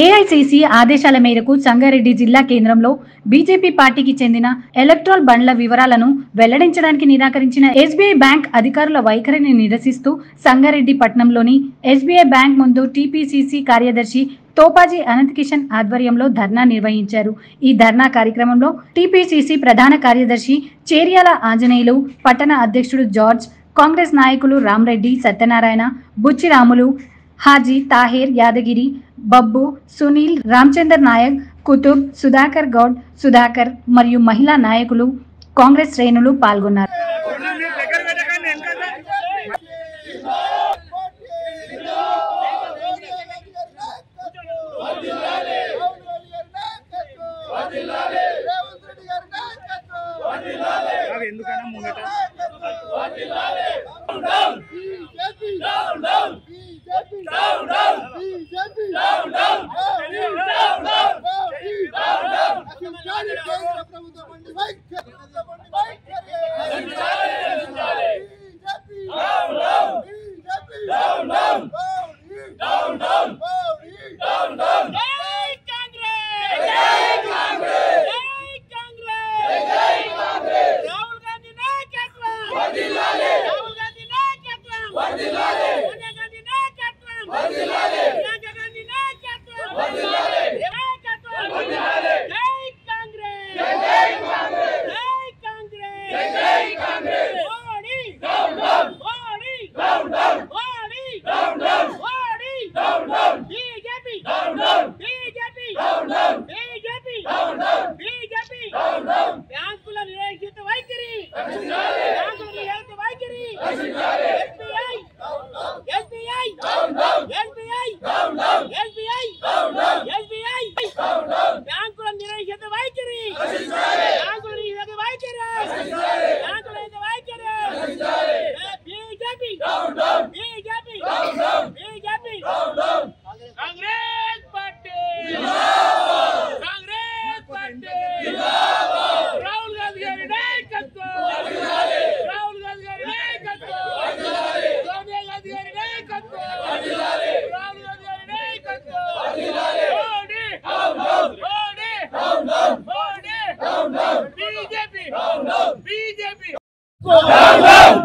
AICC ఆదేశాల మేరకు సంగారెడ్డి జిల్లా కేంద్రంలో బీజేపీ పార్టీకి చెందిన ఎలక్ట్రల్ బండ్ల వివరాలను వెల్లడించడానికి నిరాకరించిన ఎస్బీఐ బ్యాంక్ అధికారుల వైఖరిని నిరసిస్తూ సంగారెడ్డి పట్టణంలోని ఎస్బీఐ బ్యాంక్ ముందు టీపీసీసీ కార్యదర్శి తోపాజీ అనంతకిషన్ ఆధ్వర్యంలో ధర్నా నిర్వహించారు. ఈ ధర్నా కార్యక్రమంలో టీపీసీసీ ప్రధాన కార్యదర్శి చేర్యాల ఆంజనేయులు, పట్టణ అధ్యక్షుడు జార్జ్, కాంగ్రెస్ నాయకులు రామరెడ్డి, సత్యనారాయణ, బుచ్చిరాములు, హాజీ, తాహేర్, యాదగిరి, బబ్బు, సునీల్, రామచందర్ నాయక్, కుతుబ్, సుధాకర్ గౌడ్, సుధాకర్ మరియు మహిళా నాయకులు, కాంగ్రెస్ శ్రేణులు పాల్గొన్నారు.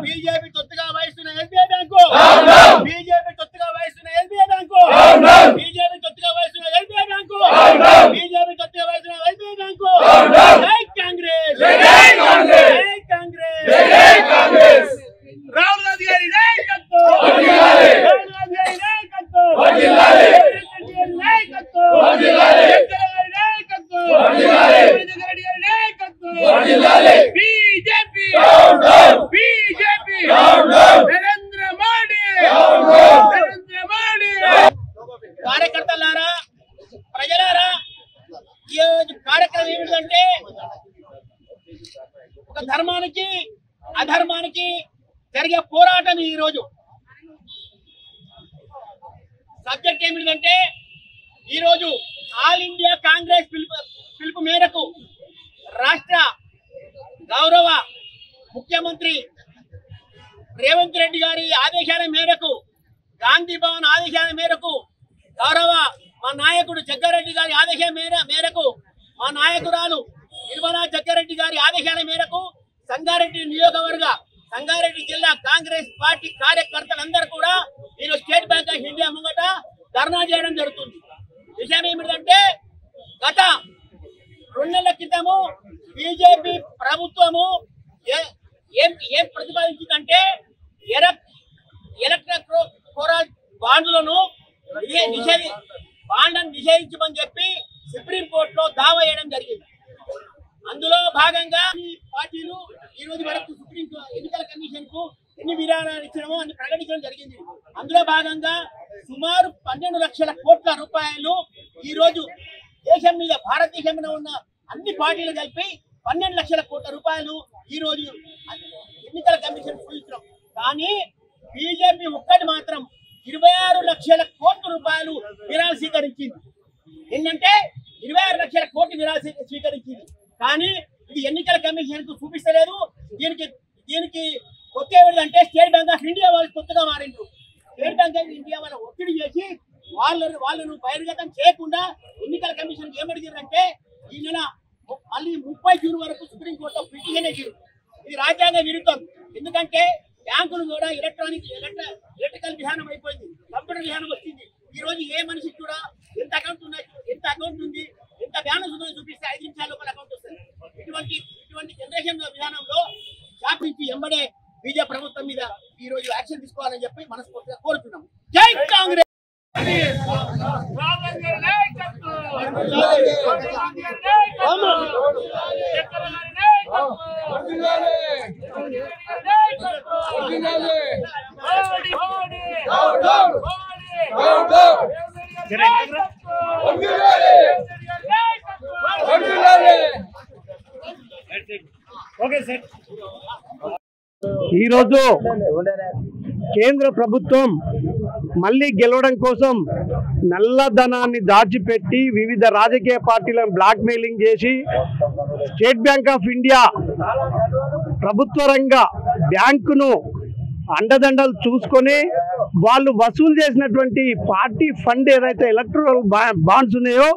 బీజేపీ తొత్తుగా వహిస్తున్న ఎస్బీఐ బ్యాంకు, బీజేపీ తొత్తుగా వహిస్తున్న ఎస్బీఐ బ్యాంకు, బీజేపీ తొత్తుగా వహిస్తున్న ఎస్బీఐ బ్యాంకు, బీజేపీ తొత్తుగా వహిస్తున్న ఎస్బీఐ బ్యాంకు. జై కాంగ్రెస్, జై కాంగ్రెస్, జై కాంగ్రెస్, జై కాంగ్రెస్. రాహుల్ గాంధీ గారి నాయకత్వం, రాహుల్ గాంధీ గారి నాయకత్వం, బీజేపీ, బీజేపీ, నరేంద్ర మోడీ, నరేంద్ర మోడీ. కార్యకర్తలారా, ప్రజలారా, ఈ కార్యక్రమం ఏమిటంటే ఒక ధర్మానికి అధర్మానికి జరిగే పోరాటం. ఈ రోజు సబ్జెక్ట్ ఏమిటంటే ఈరోజు ఆల్ ఇండియా కాంగ్రెస్ పిలుపు మేరకు రాష్ట్ర గౌరవ ముఖ్యమంత్రి రేవంత్ రెడ్డి గారి ఆదేశాల మేరకు, గాంధీ భవన్ ఆదేశాల మేరకు, గౌరవ మా నాయకుడు జగ్గారెడ్డి గారి ఆదేశాల మేరకు, మా నాయకురాలు నిర్మలా జగ్గారెడ్డి గారి ఆదేశాల మేరకు సంగారెడ్డి నియోజకవర్గ, సంగారెడ్డి జిల్లా కాంగ్రెస్ పార్టీ కార్యకర్తలందరూ కూడా ఈరోజు స్టేట్ బ్యాంక్ ఆఫ్ ఇండియా ముంగట ధర్నా చేయడం జరుగుతుంది. విషయం ఏమిటంటే గత 2 నెలల క్రితము బీజేపీ ప్రభుత్వము ఏం ప్రతిపాదించిందంటే ఎలక్ట్రల్ బాండ్లను నిషేధించమని చెప్పి సుప్రీంకోర్టులో దావా వేయడం జరిగింది. అందులో భాగంగా ఈ పార్టీలు ఈ రోజు వరకు సుప్రీం ఎన్నికల కమిషన్ కు ఎన్ని విరాళాలు ఇచ్చడమో అని ప్రకటించడం జరిగింది. అందులో భాగంగా సుమారు 12 లక్షల కోట్ల రూపాయలు ఈ రోజు దేశం మీద, భారతదేశం మీద ఉన్న అన్ని పార్టీలు కలిపి 12 లక్షల కోట్ల రూపాయలు ఈ రోజు ఎన్నికల కమిషన్ చూపించడం. కానీ బీజేపీ ఒక్కటి మాత్రం 26 లక్షల కోట్ల రూపాయలు విరాళాలు స్వీకరించింది. ఏంటంటే 26 లక్షల కోట్ల విరాళాలు స్వీకరించింది. కానీ ఇది ఎన్నికల కమిషన్ కు చూపిస్తలేదు. దీనికి కొత్త ఏమిటంటే స్టేట్ బ్యాంక్ ఆఫ్ ఇండియా వాళ్ళు కొత్తగా మారిండ్రు. స్టేట్ బ్యాంక్ ఆఫ్ ఇండియా వాళ్ళ ఒత్తిడి చేసి వాళ్ళను బహిర్గతం చేయకుండా ఎన్నికల కమిషన్ ఏమడిగారంటే ఈ నెల మళ్ళీ 30 జూన్ వరకు సుప్రీంకోర్టులో పిటిషన్ వేసారు. ఇది రాజ్యాంగ విరుద్ధం. ఎందుకంటే బ్యాంకులు కూడా ఎలక్ట్రికల్ విధానం అయిపోయింది, కంప్యూటర్ విధానం వచ్చింది. ఈ రోజు ఏ మనిషికి కూడా ఎంత అకౌంట్ ఉంది, ఎంత బ్యాలెన్స్ ఉందో చూపిస్తే 5 నిమిషాల లోపల అకౌంట్ వస్తుంది. ఇటువంటి జనరేషన్ విధానంలో శాపించి ఎంబడే బీజేపీ ప్రభుత్వం మీద ఈ రోజు యాక్షన్ తీసుకోవాలని చెప్పి మనస్ఫూర్తిగా కోరుతున్నాం. జై కాంగ్రెస్. ఈరోజు కేంద్ర ప్రభుత్వం మళ్ళీ గెలవడం కోసం నల్లధనాన్ని దాచిపెట్టి వివిధ రాజకీయ పార్టీలను బ్లాక్ మెయిలింగ్ చేసి స్టేట్ బ్యాంక్ ఆఫ్ ఇండియా ప్రభుత్వ రంగ బ్యాంకును అండదండలు చూసుకొని వాళ్ళు వసూలు చేసినటువంటి పార్టీ ఫండ్ ఏదైతే ఎలక్టరల్ బాండ్స్ ఉన్నాయో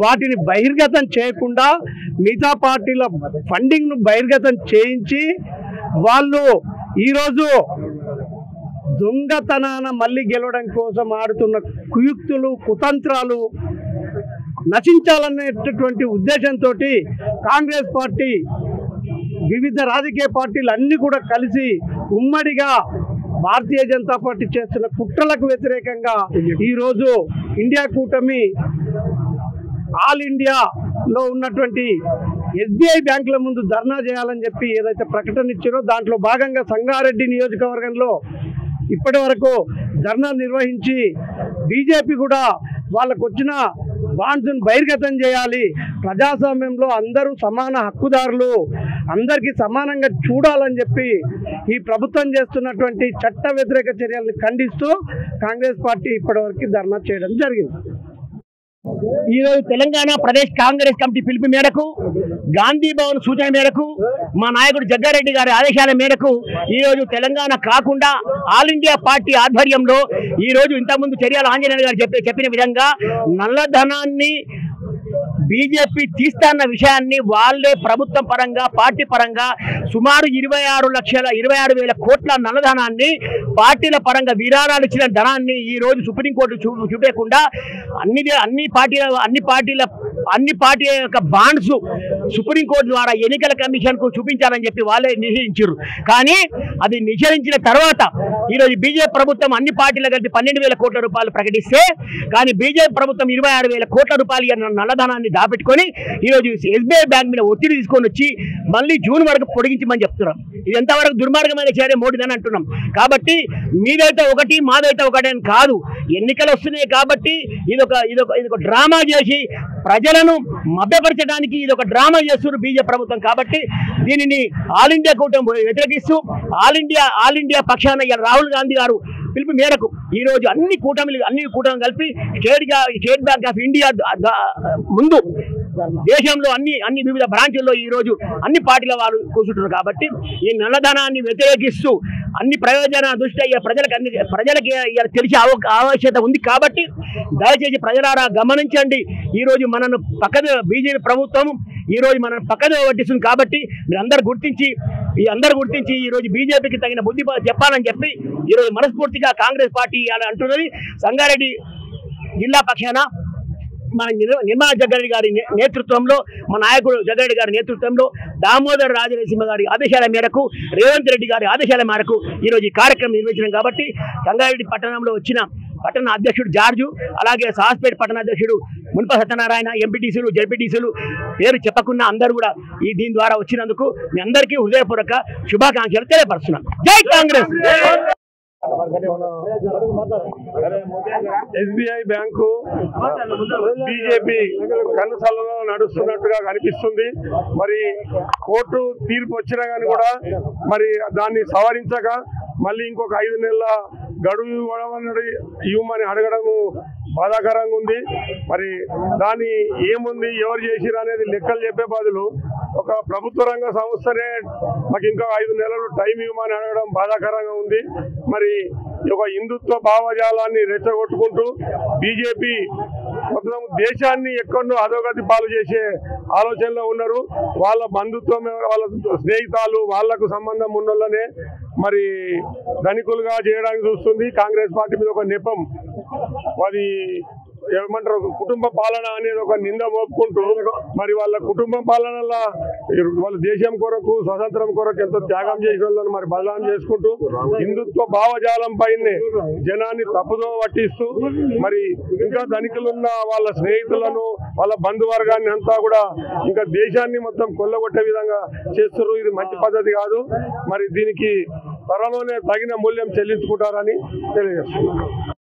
వాటిని బహిర్గతం చేయకుండా మిగతా పార్టీల ఫండింగ్ను బహిర్గతం చేయించి వాళ్ళు ఈరోజు దొంగతనాన మళ్ళీ గెలవడం కోసం ఆడుతున్న కుయుక్తులు కుతంత్రాలు నశించాలనేటటువంటి ఉద్దేశంతో కాంగ్రెస్ పార్టీ వివిధ రాజకీయ పార్టీలు అన్నీ కూడా కలిసి ఉమ్మడిగా భారతీయ జనతా పార్టీ చేస్తున్న కుట్రలకు వ్యతిరేకంగా ఈరోజు ఇండియా కూటమి ఆల్ ఇండియాలో ఉన్నటువంటి ఎస్బీఐ బ్యాంకుల ముందు ధర్నా చేయాలని చెప్పి ఏదైతే ప్రకటన ఇచ్చారో దాంట్లో భాగంగా సంగారెడ్డి నియోజకవర్గంలో ఇప్పటి వరకు ధర్నా నిర్వహించి బీజేపీ కూడా వాళ్ళకు వచ్చిన బాండ్స్ను బహిర్గతం చేయాలి, ప్రజాస్వామ్యంలో అందరూ సమాన హక్కుదారులు, అందరికీ సమానంగా చూడాలని చెప్పి ఈ ప్రభుత్వం చేస్తున్నటువంటి చట్ట వ్యతిరేక చర్యలను ఖండిస్తూ కాంగ్రెస్ పార్టీ ఇప్పటివరకు ధర్నా చేయడం జరిగింది. ఈరోజు తెలంగాణ ప్రదేశ్ కాంగ్రెస్ కమిటీ పిలుపు మేరకు గాంధీ భవన్ సూచన మేరకు మా నాయకుడు జగ్గారెడ్డి గారి ఆదేశాల మేరకు ఈరోజు తెలంగాణ కాకుండా ఆల్ ఇండియా పార్టీ ఆధ్వర్యంలో ఈరోజు ఇంతకుముందు చర్యలు ఆంజనేయులు గారు చెప్పిన విధంగా నల్లధనాన్ని బీజేపీ తీస్తాన్న విషయాన్ని వాళ్ళే ప్రభుత్వం పరంగా పార్టీ పరంగా సుమారు 26,26,000 కోట్ల నల్లధనాన్ని పార్టీల పరంగా విరాళాలు ఇచ్చిన ధనాన్ని ఈ రోజు సుప్రీంకోర్టు చూపేయకుండా అన్ని పార్టీల యొక్క బాండ్స్ సుప్రీంకోర్టు ద్వారా ఎన్నికల కమిషన్ కు చూపించాలని చెప్పి వాళ్ళే నిషేధించారు. కానీ అది నిషేధించిన తర్వాత ఈరోజు బీజేపీ ప్రభుత్వం అన్ని పార్టీలు కలిపి 12,000 కోట్ల రూపాయలు ప్రకటిస్తే కానీ బీజేపీ ప్రభుత్వం 26,000 కోట్ల రూపాయలు నల్లధనాన్ని దాపెట్టుకొని ఈరోజు ఎస్బీఐ బ్యాంక్ మీద ఒత్తిడి తీసుకొని వచ్చి మళ్ళీ జూన్ వరకు పొడిగించమని చెప్తున్నాం. ఇది ఎంతవరకు దుర్మార్గమైన చర్య మోడీదని అంటున్నాం. కాబట్టి మీదైతే ఒకటి మాదైతే ఒకటి అని కాదు, ఎన్నికలు వస్తున్నాయి కాబట్టి ఇదొక డ్రామా చేసి ప్రజలను మభ్యపరచడానికి ఇదొక డ్రామా చేస్తున్నారు బీజేపీ ప్రభుత్వం. కాబట్టి దీనిని ఆల్ ఇండియా కూటమి వ్యతిరేకిస్తూ ఆల్ ఇండియా పక్షాన రాహుల్ గాంధీ గారు పిలుపు మేరకు ఈరోజు అన్ని కూటమి కలిపి స్టేట్ బ్యాంక్ ఆఫ్ ఇండియా ముందు దేశంలో అన్ని వివిధ బ్రాంచుల్లో ఈరోజు అన్ని పార్టీల వారు కూర్చుంటున్నారు. కాబట్టి ఈ నల్లధనాన్ని వ్యతిరేకిస్తూ అన్ని ప్రయోజన దృష్ట్యా ప్రజలకి తెలిసే ఆవశ్యకత ఉంది. కాబట్టి దయచేసి ప్రజలారా గమనించండి, ఈరోజు మనను బీజేపీ ప్రభుత్వం ఈరోజు మనను పక్కన పట్టిస్తుంది. కాబట్టి మీరు అందరూ గుర్తించి ఈరోజు బీజేపీకి తగిన బుద్ధి చెప్పాలని చెప్పి ఈరోజు మనస్ఫూర్తిగా కాంగ్రెస్ పార్టీ అంటున్నది. సంగారెడ్డి జిల్లా పక్షాన మన నిర్మలా జగ్గారెడ్డి గారి నేతృత్వంలో, మా నాయకుడు జగ్గారెడ్డి గారి నేతృత్వంలో, దామోదర్ రాజనరసింహ గారి ఆదేశాల మేరకు, రేవంత్ రెడ్డి గారి ఆదేశాల మేరకు ఈరోజు ఈ కార్యక్రమం నిర్వహించడం. కాబట్టి సంగారెడ్డి పట్టణంలో వచ్చిన పట్టణ అధ్యక్షుడు జార్జు, అలాగే సాహస్పేట పట్టణ అధ్యక్షుడు మున్ప సత్యనారాయణ, ఎంపీటీసీలు జడ్పీటీసీలు పేరు చెప్పకుండా అందరూ కూడా దీని ద్వారా వచ్చినందుకు మీ అందరికీ హృదయపూర్వక శుభాకాంక్షలు తెలియపరుస్తున్నాం. జై కాంగ్రెస్. ఎస్బీఐ బ్యాంకు బీజేపీ కనుసలలో నడుస్తున్నట్టుగా కనిపిస్తుంది. మరి కోర్టు తీర్పు వచ్చినా కానీ కూడా మరి దాన్ని సవరించక మళ్ళీ ఇంకొక 5 నెలల గడువు ఇవ్వమని అడగడము బాధాకరంగా ఉంది. మరి దాన్ని ఏముంది, ఎవరు చేసిరు అనేది లెక్కలు చెప్పే బదులు ఒక ప్రభుత్వ రంగ సంస్థనే మాకు ఇంకా 5 నెలలు టైం ఇవ్వమని అడగడం బాధాకరంగా ఉంది. మరి ఈ యొక్క హిందుత్వ భావజాలాన్ని రెచ్చగొట్టుకుంటూ బీజేపీ మొత్తం దేశాన్ని ఎక్కడో అధోగతి పాలు చేసే ఆలోచనలో ఉన్నారు. వాళ్ళ బంధుత్వం, వాళ్ళ స్నేహితాలు, వాళ్లకు సంబంధం ఉన్నోళ్ళనే మరి ధనికులుగా చేయడానికి చూస్తుంది. కాంగ్రెస్ పార్టీ మీద ఒక నెపం, అది ఏమంటారు కుటుంబ పాలన అనేది ఒక నింద మోపుకుంటూ మరి వాళ్ళ కుటుంబ పాలనలో వాళ్ళ దేశం కొరకు, స్వతంత్రం కొరకు ఎంతో త్యాగం చేసిన వాళ్ళని మరి బదనాం చేసుకుంటూ హిందుత్వ భావజాలం పైనే జనాన్ని తప్పుదో పట్టిస్తూ మరి ఇంకా ధనికులున్న వాళ్ళ స్నేహితులను, వాళ్ళ బంధువర్గాన్ని అంతా కూడా ఇంకా దేశాన్ని మొత్తం కొల్లగొట్టే విధంగా చేస్తున్నారు. ఇది మంచి పద్ధతి కాదు. మరి దీనికి త్వరలోనే తగిన మూల్యం చెల్లించుకుంటారని తెలియజేస్తున్నారు.